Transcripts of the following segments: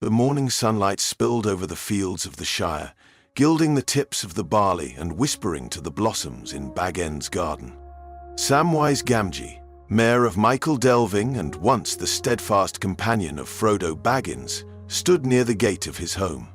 The morning sunlight spilled over the fields of the Shire, gilding the tips of the barley and whispering to the blossoms in Bag End's garden. Samwise Gamgee, Mayor of Michael Delving and once the steadfast companion of Frodo Baggins, stood near the gate of his home.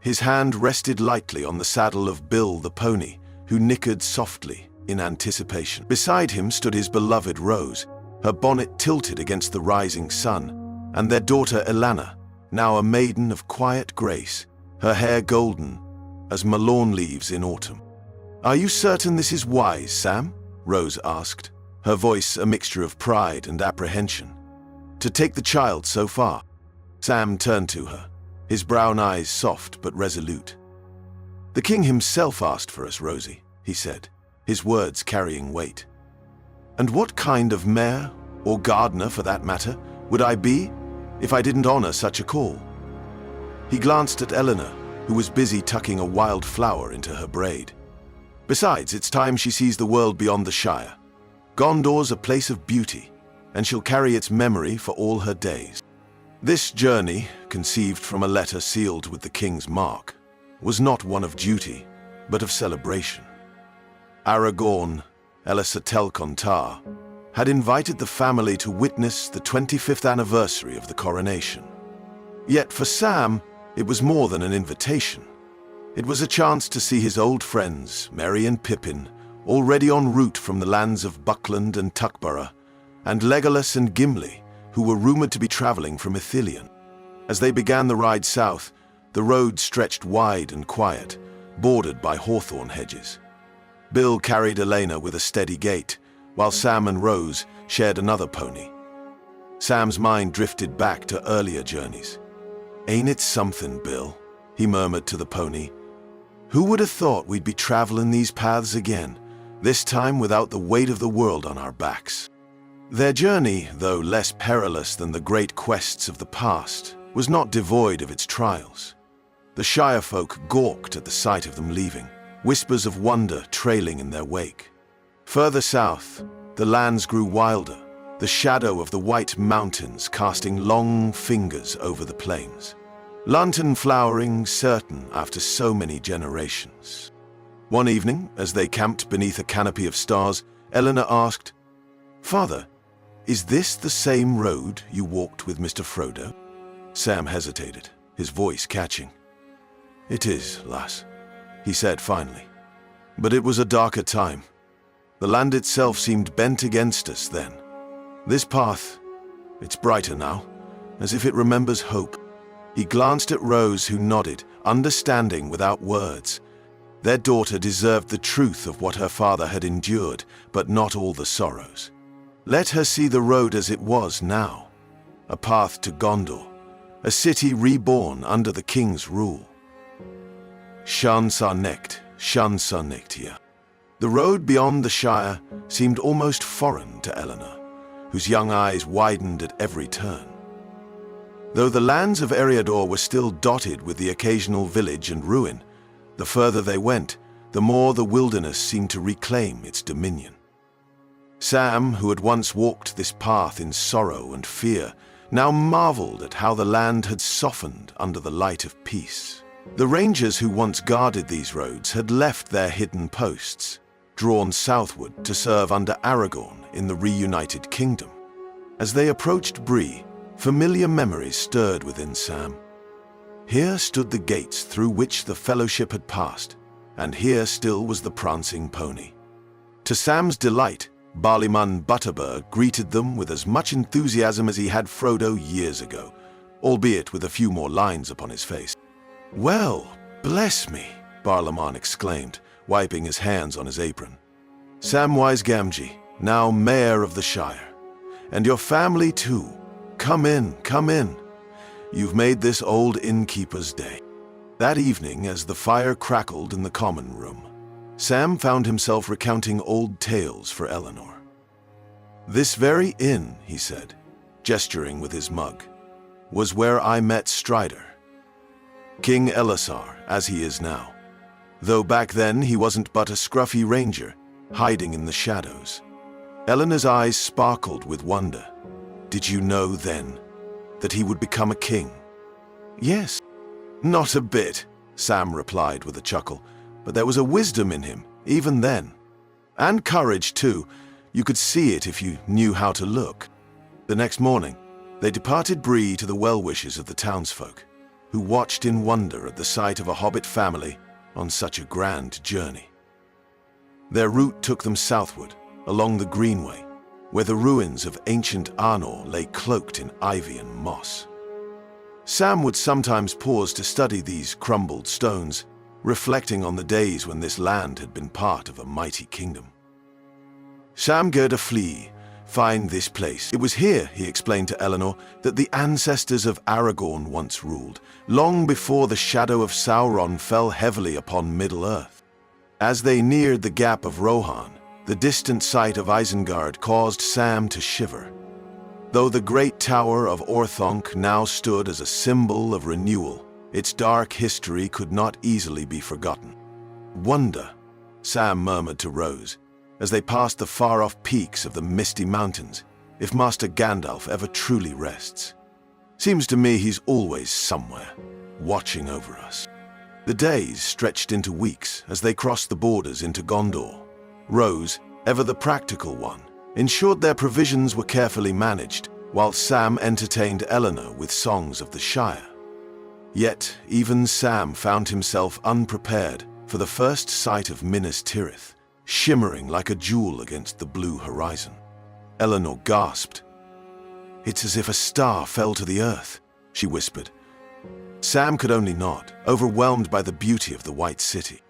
His hand rested lightly on the saddle of Bill the pony, who nickered softly in anticipation. Beside him stood his beloved Rose, her bonnet tilted against the rising sun, and their daughter Elanor, now a maiden of quiet grace, her hair golden as mullein leaves in autumn. "Are you certain this is wise, Sam?" Rose asked, her voice a mixture of pride and apprehension. "To take the child so far?" Sam turned to her, his brown eyes soft but resolute. "The king himself asked for us, Rosie," he said, his words carrying weight. "And what kind of mayor, or gardener for that matter, would I be if I didn't honor such a call?" He glanced at Elanor, who was busy tucking a wild flower into her braid. "Besides, it's time she sees the world beyond the Shire. Gondor's a place of beauty, and she'll carry its memory for all her days." This journey, conceived from a letter sealed with the king's mark, was not one of duty, but of celebration. Aragorn, Elasatel Contar, had invited the family to witness the 25th anniversary of the coronation. Yet for Sam, it was more than an invitation. It was a chance to see his old friends, Merry and Pippin, already en route from the lands of Buckland and Tuckborough, and Legolas and Gimli, who were rumored to be traveling from Ithilien. As they began the ride south, the road stretched wide and quiet, bordered by hawthorn hedges. Bill carried Elanor with a steady gait, while Sam and Rose shared another pony. Sam's mind drifted back to earlier journeys. "Ain't it something, Bill?" he murmured to the pony. "Who would have thought we'd be traveling these paths again, this time without the weight of the world on our backs?" Their journey, though less perilous than the great quests of the past, was not devoid of its trials. The Shire folk gawked at the sight of them leaving, whispers of wonder trailing in their wake. Further south, the lands grew wilder, the shadow of the White Mountains casting long fingers over the plains. Lantern flowering certain after so many generations. One evening, as they camped beneath a canopy of stars, Elanor asked, "Father, is this the same road you walked with Mr. Frodo?" Sam hesitated, his voice catching. "It is, lass," he said finally. "But it was a darker time. The land itself seemed bent against us then. This path, it's brighter now, as if it remembers hope." He glanced at Rose, who nodded, understanding without words. Their daughter deserved the truth of what her father had endured, but not all the sorrows. Let her see the road as it was now, a path to Gondor, a city reborn under the king's rule. Shan sa necht here. The road beyond the Shire seemed almost foreign to Elanor, whose young eyes widened at every turn. Though the lands of Eriador were still dotted with the occasional village and ruin, the further they went, the more the wilderness seemed to reclaim its dominion. Sam, who had once walked this path in sorrow and fear, now marveled at how the land had softened under the light of peace. The rangers who once guarded these roads had left their hidden posts, drawn southward to serve under Aragorn in the reunited kingdom. As they approached Bree, familiar memories stirred within Sam. Here stood the gates through which the Fellowship had passed, and here still was the prancing pony. To Sam's delight, Barleyman Butterbur greeted them with as much enthusiasm as he had Frodo years ago, albeit with a few more lines upon his face. "Well, bless me," Barlaman exclaimed, wiping his hands on his apron. "Samwise Gamgee, now Mayor of the Shire. And your family too. Come in, come in. You've made this old innkeeper's day." That evening, as the fire crackled in the common room, Sam found himself recounting old tales for Elanor. "This very inn," he said, gesturing with his mug, "was where I met Strider. King Elisar, as he is now. Though back then he wasn't but a scruffy ranger, hiding in the shadows." Eleanor's eyes sparkled with wonder. "Did you know then that he would become a king?" Yes. Not a bit, Sam replied with a chuckle, but there was a wisdom in him, even then. And courage, too. You could see it if you knew how to look. The next morning, they departed Bree to the well-wishes of the townsfolk, who watched in wonder at the sight of a hobbit family on such a grand journey. Their route took them southward, along the Greenway, where the ruins of ancient Arnor lay cloaked in ivy and moss. Sam would sometimes pause to study these crumbled stones, reflecting on the days when this land had been part of a mighty kingdom. Sam Gerda flee, find this place. It was here, he explained to Elanor, that the ancestors of Aragorn once ruled, long before the shadow of Sauron fell heavily upon Middle-earth. As they neared the Gap of Rohan, the distant sight of Isengard caused Sam to shiver. Though the great tower of Orthanc now stood as a symbol of renewal, its dark history could not easily be forgotten. Wonder, Sam murmured to Rose, as they passed the far-off peaks of the misty mountains, if Master Gandalf ever truly rests. Seems to me he's always somewhere, watching over us. The days stretched into weeks as they crossed the borders into Gondor. Rose, ever the practical one, ensured their provisions were carefully managed, while Sam entertained Elanor with songs of the Shire. Yet, even Sam found himself unprepared for the first sight of Minas Tirith, shimmering like a jewel against the blue horizon. Elanor gasped. "It's as if a star fell to the earth," she whispered. Sam could only nod, overwhelmed by the beauty of the White City.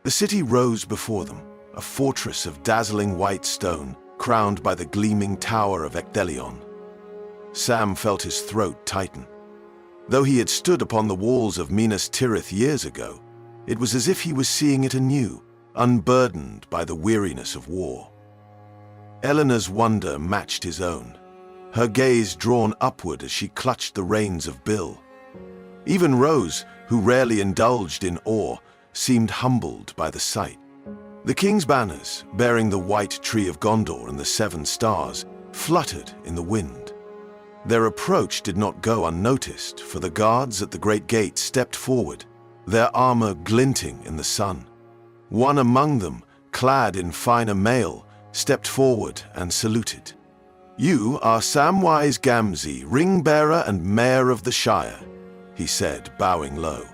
The city rose before them, a fortress of dazzling white stone, crowned by the gleaming tower of Ecdelion. Sam felt his throat tighten. Though he had stood upon the walls of Minas Tirith years ago, it was as if he was seeing it anew, unburdened by the weariness of war. Eleanor's wonder matched his own, her gaze drawn upward as she clutched the reins of Bill. Even Rose, who rarely indulged in awe, seemed humbled by the sight. The king's banners, bearing the white tree of Gondor and the 7 stars, fluttered in the wind. Their approach did not go unnoticed, for the guards at the great gate stepped forward, their armor glinting in the sun. One among them, clad in finer mail, stepped forward and saluted. "You are Samwise Gamgee, ring-bearer and mayor of the Shire," he said, bowing low.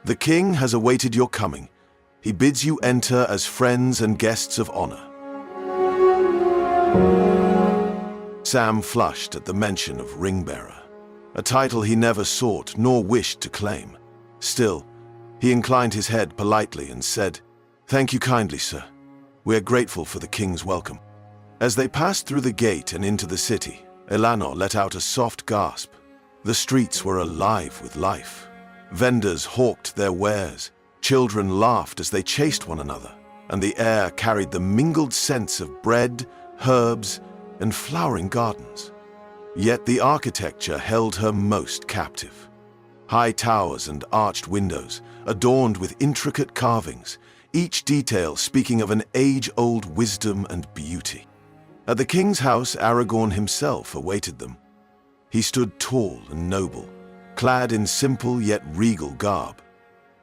"The king has awaited your coming. He bids you enter as friends and guests of honor." Sam flushed at the mention of ring-bearer, a title he never sought nor wished to claim. Still, he inclined his head politely and said, "Thank you kindly, sir. We are grateful for the king's welcome." As they passed through the gate and into the city, Elanor let out a soft gasp. The streets were alive with life. Vendors hawked their wares, children laughed as they chased one another, and the air carried the mingled scents of bread, herbs, and flowering gardens. Yet the architecture held her most captive. High towers and arched windows, adorned with intricate carvings, each detail speaking of an age-old wisdom and beauty. At the king's house, Aragorn himself awaited them. He stood tall and noble, clad in simple yet regal garb.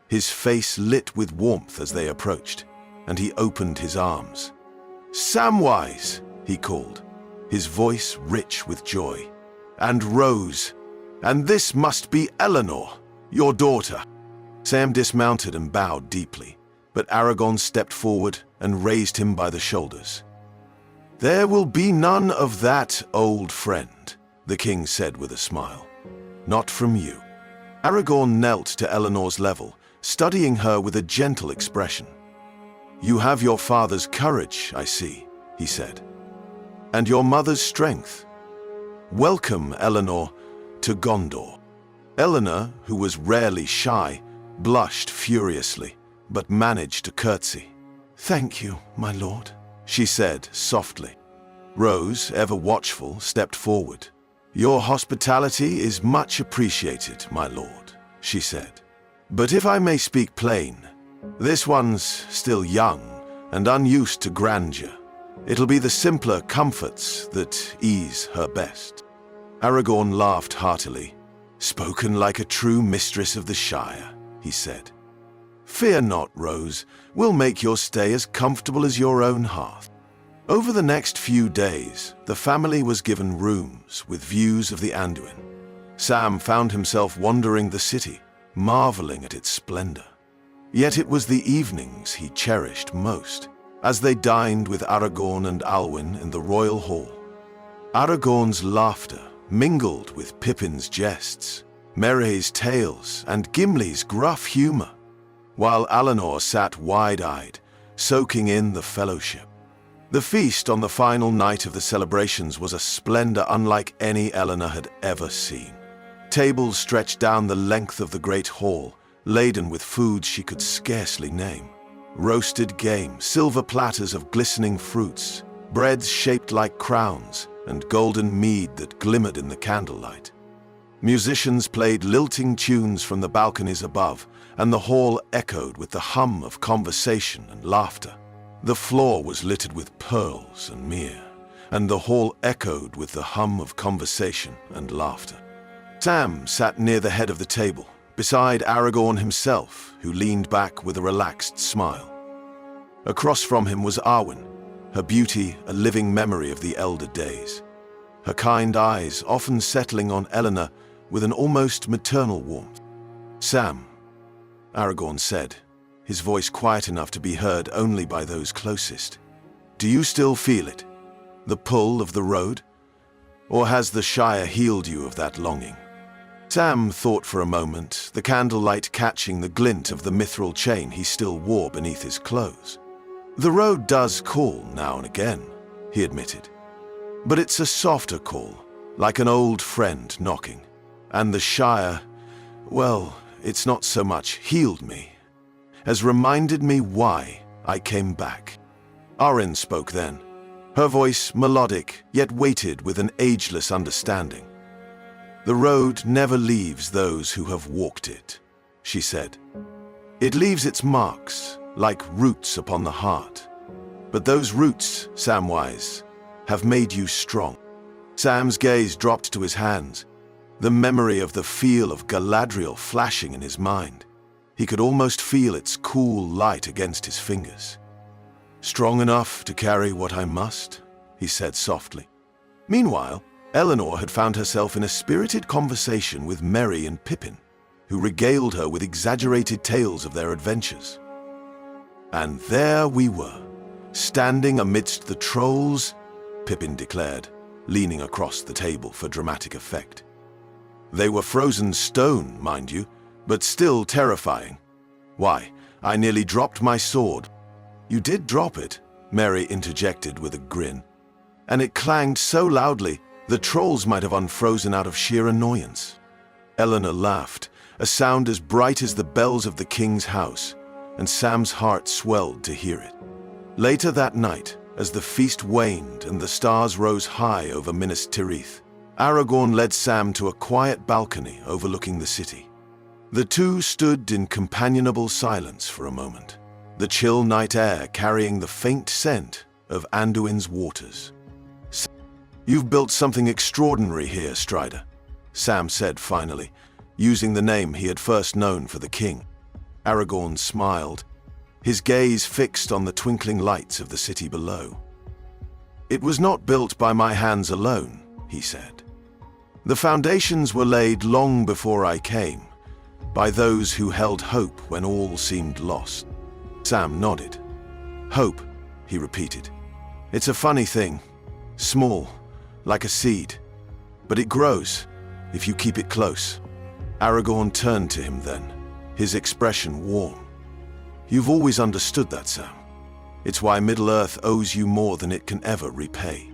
His face lit with warmth as they approached, and he opened his arms. "Samwise!" he called, his voice rich with joy. "And Rose! And this must be Elanor, your daughter." Sam dismounted and bowed deeply, but Aragorn stepped forward and raised him by the shoulders. "There will be none of that, old friend," the king said with a smile. "Not from you." Aragorn knelt to Eleanor's level, studying her with a gentle expression. "You have your father's courage, I see," he said, "and your mother's strength. Welcome, Elanor, to Gondor." Elanor, who was rarely shy, blushed furiously, but managed to curtsy. "Thank you, my lord," she said softly. Rose, ever watchful, stepped forward. "Your hospitality is much appreciated, my lord," she said. "But if I may speak plain, this one's still young and unused to grandeur. It'll be the simpler comforts that ease her best." Aragorn laughed heartily. "Spoken like a true mistress of the Shire," he said. "Fear not, Rose. We'll make your stay as comfortable as your own hearth." Over the next few days, the family was given rooms with views of the Anduin. Sam found himself wandering the city, marveling at its splendor. Yet it was the evenings he cherished most, as they dined with Aragorn and Alwyn in the royal hall. Aragorn's laughter mingled with Pippin's jests, Merry's tales, and Gimli's gruff humor, while Elanor sat wide-eyed, soaking in the fellowship. The feast on the final night of the celebrations was a splendor unlike any Elanor had ever seen. Tables stretched down the length of the great hall, laden with foods she could scarcely name. Roasted game, silver platters of glistening fruits, breads shaped like crowns, and golden mead that glimmered in the candlelight. Musicians played lilting tunes from the balconies above, and the hall echoed with the hum of conversation and laughter. The floor was littered with pearls and myrrh, and the hall echoed with the hum of conversation and laughter. Sam sat near the head of the table, beside Aragorn himself, who leaned back with a relaxed smile. Across from him was Arwen, her beauty a living memory of the elder days, her kind eyes often settling on Elanor with an almost maternal warmth. "Sam," Aragorn said, his voice quiet enough to be heard only by those closest. "Do you still feel it? The pull of the road? Or has the Shire healed you of that longing?" Sam thought for a moment, the candlelight catching the glint of the mithril chain he still wore beneath his clothes. "The road does call now and again," he admitted. "But it's a softer call, like an old friend knocking. And the Shire, well, it's not so much healed me, as reminded me why I came back." Arwen spoke then, her voice melodic, yet weighted with an ageless understanding. "The road never leaves those who have walked it," she said. "It leaves its marks, like roots upon the heart. But those roots, Samwise, have made you strong." Sam's gaze dropped to his hands, the memory of the feel of Galadriel flashing in his mind. He could almost feel its cool light against his fingers. "Strong enough to carry what I must," he said softly. Meanwhile, Elanor had found herself in a spirited conversation with Merry and Pippin, who regaled her with exaggerated tales of their adventures. "And there we were, standing amidst the trolls," Pippin declared, leaning across the table for dramatic effect. "They were frozen stone, mind you, but still terrifying. Why, I nearly dropped my sword." "You did drop it," Merry interjected with a grin. "And it clanged so loudly, the trolls might have unfrozen out of sheer annoyance." Elanor laughed, a sound as bright as the bells of the king's house, and Sam's heart swelled to hear it. Later that night, as the feast waned and the stars rose high over Minas Tirith, Aragorn led Sam to a quiet balcony overlooking the city. The two stood in companionable silence for a moment, the chill night air carrying the faint scent of Anduin's waters. "You've built something extraordinary here, Strider," Sam said finally, using the name he had first known for the king. Aragorn smiled, his gaze fixed on the twinkling lights of the city below. "It was not built by my hands alone," he said. "The foundations were laid long before I came, by those who held hope when all seemed lost." Sam nodded. "Hope," he repeated. "It's a funny thing. Small, like a seed. But it grows, if you keep it close." Aragorn turned to him then, his expression warm. "You've always understood that, Sam. It's why Middle-earth owes you more than it can ever repay."